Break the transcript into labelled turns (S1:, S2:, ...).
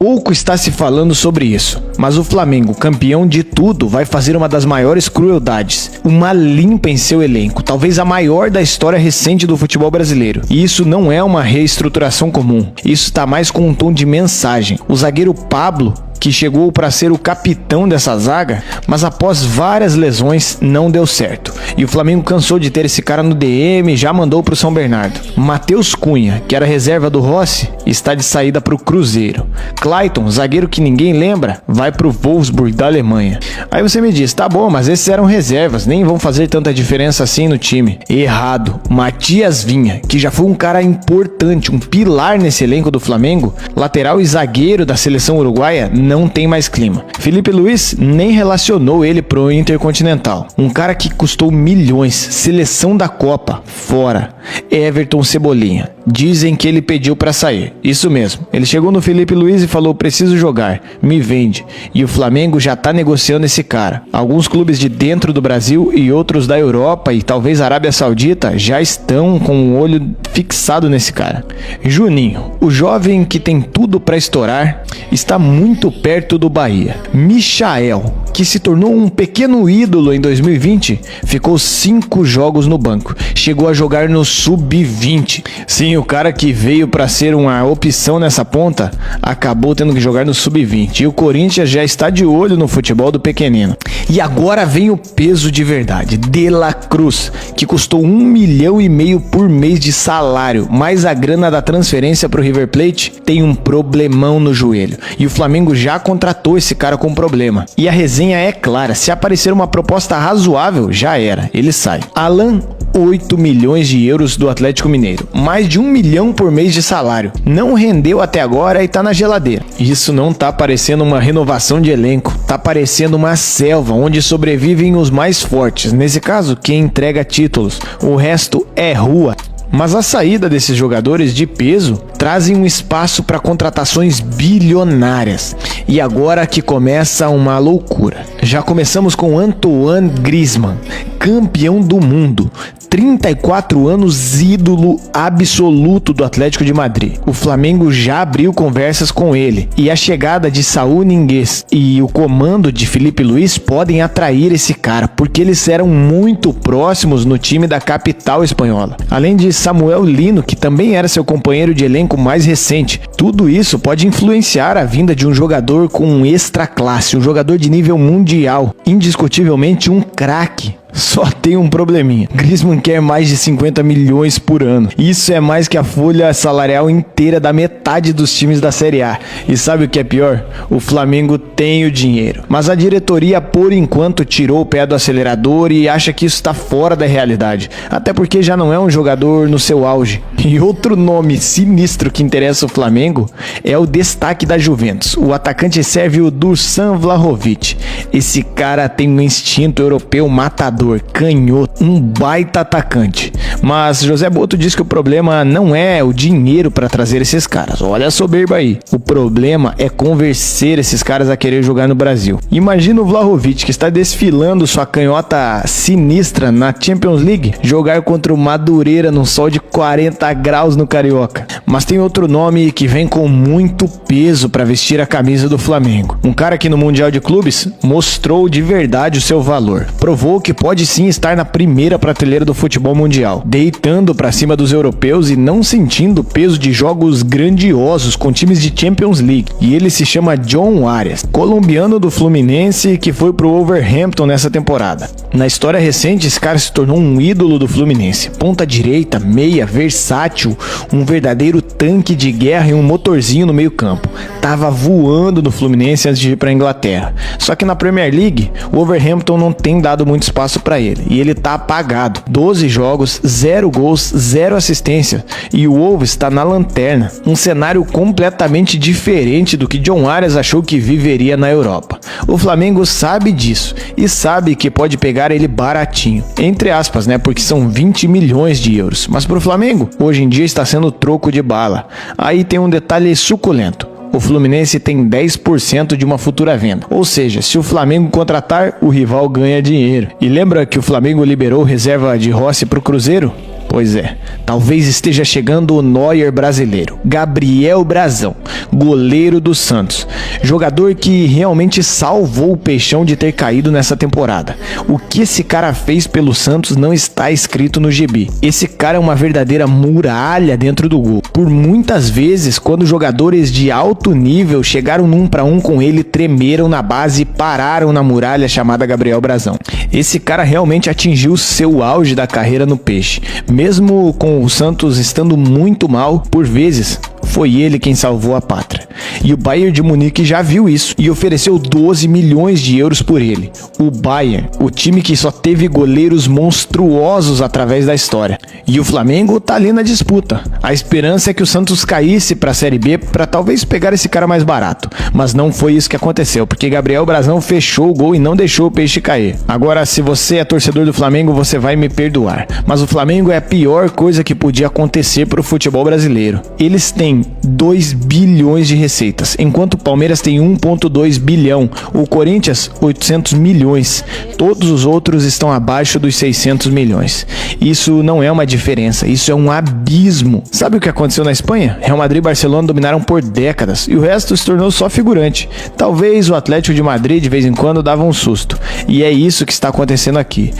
S1: Pouco está se falando sobre isso, mas o Flamengo, campeão de tudo, vai fazer uma das maiores crueldades, uma limpa em seu elenco, talvez a maior da história recente do futebol brasileiro. E isso não é uma reestruturação comum, isso está mais com um tom de mensagem. O zagueiro Pablo, que chegou para ser o capitão dessa zaga, mas após várias lesões não deu certo. E o Flamengo cansou de ter esse cara no DM e já mandou para o São Bernardo. Matheus Cunha, que era reserva do Rossi, está de saída para o Cruzeiro. Clayton, zagueiro que ninguém lembra, vai para o Wolfsburg da Alemanha. Aí você me diz, tá bom, mas esses eram reservas, nem vão fazer tanta diferença assim no time. Errado. Matias Vinha, que já foi um cara importante, um pilar nesse elenco do Flamengo, lateral e zagueiro da seleção uruguaia, não tem mais clima. Felipe Luiz nem relacionou ele pro Intercontinental. Um cara que custou milhões, seleção da Copa, fora. Everton Cebolinha. Dizem que ele pediu pra sair. Isso mesmo. Ele chegou no Felipe Luiz e falou: preciso jogar, me vende. E o Flamengo já tá negociando esse cara. Alguns clubes de dentro do Brasil e outros da Europa e talvez Arábia Saudita já estão com o olho fixado nesse cara. Juninho, o jovem que tem tudo pra estourar, está muito perto do Bahia. Michael, que se tornou um pequeno ídolo em 2020, ficou 5 jogos no banco. Chegou a jogar no Sub-20. Sim, o cara que veio para ser uma opção nessa ponta, acabou tendo que jogar no Sub-20. E o Corinthians já está de olho no futebol do pequenino. E agora vem o peso de verdade. De La Cruz, que custou 1,5 milhão por mês de salário, mais a grana da transferência para o River Plate, tem um problemão no joelho. E o Flamengo já contratou esse cara com problema. E a resenha é clara, se aparecer uma proposta razoável, já era, ele sai. Alan, 8 milhões de euros do Atlético Mineiro, mais de 1 milhão por mês de salário. Não rendeu até agora e tá na geladeira. Isso não tá parecendo uma renovação de elenco, tá parecendo uma selva onde sobrevivem os mais fortes. Nesse caso, quem entrega títulos, o resto é rua. Mas a saída desses jogadores de peso trazem um espaço para contratações bilionárias. E agora que começa uma loucura. Já começamos com Antoine Griezmann, campeão do mundo, 34 anos, ídolo absoluto do Atlético de Madrid. O Flamengo já abriu conversas com ele e a chegada de Saúl Ñíguez e o comando de Felipe Luiz podem atrair esse cara, porque eles eram muito próximos no time da capital espanhola. Além de Samuel Lino, que também era seu companheiro de elenco mais recente. Tudo isso pode influenciar a vinda de um jogador com extra classe, um jogador de nível mundial, indiscutivelmente um craque. Só tem um probleminha. Griezmann quer mais de 50 milhões por ano. Isso é mais que a folha salarial inteira da metade dos times da Série A. E sabe o que é pior? O Flamengo tem o dinheiro. Mas a diretoria, por enquanto, tirou o pé do acelerador e acha que isso está fora da realidade. Até porque já não é um jogador no seu auge. E outro nome sinistro que interessa o Flamengo é o destaque da Juventus, o atacante sérvio Dusan Vlahovic. Esse cara tem um instinto europeu matador, canhoto, um baita atacante. Mas José Boto diz que o problema não é o dinheiro para trazer esses caras. Olha a soberba aí. O problema é convencer esses caras a querer jogar no Brasil. Imagina o Vlahovic, que está desfilando sua canhota sinistra na Champions League, jogar contra o Madureira num sol de 40 graus no Carioca. Mas tem outro nome que vem com muito peso para vestir a camisa do Flamengo. Um cara que no Mundial de Clubes mostrou de verdade o seu valor. Provou que pode sim estar na primeira prateleira do futebol mundial, deitando para cima dos europeus e não sentindo o peso de jogos grandiosos com times de Champions League. E ele se chama John Arias, colombiano do Fluminense, que foi pro Wolverhampton nessa temporada. Na história recente, esse cara se tornou um ídolo do Fluminense. Ponta direita, meia, versátil, um verdadeiro tanque de guerra e um motorzinho no meio campo. Tava voando no Fluminense antes de ir pra Inglaterra. Só que na Premier League, o Wolverhampton não tem dado muito espaço para ele e ele tá apagado. 12 jogos, 0 gols, 0 assistência e o Wolves está na lanterna. Um cenário completamente diferente do que John Arias achou que viveria na Europa. O Flamengo sabe disso e sabe que pode pegar ele baratinho, entre aspas, né, porque são 20 milhões de euros. Mas pro Flamengo, hoje em dia está sendo troco de bala. Aí tem um detalhe suculento. O Fluminense tem 10% de uma futura venda. Ou seja, se o Flamengo contratar, o rival ganha dinheiro. E lembra que o Flamengo liberou reserva de Rossi para o Cruzeiro? Pois é, talvez esteja chegando o Neuer brasileiro, Gabriel Brazão, goleiro do Santos, jogador que realmente salvou o Peixão de ter caído nessa temporada. O que esse cara fez pelo Santos não está escrito no gibi. Esse cara é uma verdadeira muralha dentro do gol. Por muitas vezes, quando jogadores de alto nível chegaram num para um com ele, tremeram na base e pararam na muralha chamada Gabriel Brazão. Esse cara realmente atingiu seu auge da carreira no Peixe. Mesmo com o Santos estando muito mal, por vezes, foi ele quem salvou a pátria. E o Bayern de Munique já viu isso e ofereceu 12 milhões de euros por ele. O Bayern, o time que só teve goleiros monstruosos através da história. E o Flamengo tá ali na disputa. A esperança é que o Santos caísse pra Série B pra talvez pegar esse cara mais barato. Mas não foi isso que aconteceu, porque Gabriel Brazão fechou o gol e não deixou o Peixe cair. Agora, se você é torcedor do Flamengo, você vai me perdoar. Mas o Flamengo é a pior coisa que podia acontecer pro futebol brasileiro. Eles têm 2 bilhões de receitas, enquanto o Palmeiras tem 1,2 bilhão, o Corinthians 800 milhões, todos os outros estão abaixo dos 600 milhões. Isso não é uma diferença, isso é um abismo. Sabe o que aconteceu na Espanha? Real Madrid e Barcelona dominaram por décadas e o resto se tornou só figurante. Talvez o Atlético de Madrid de vez em quando dava um susto, e é isso que está acontecendo aqui.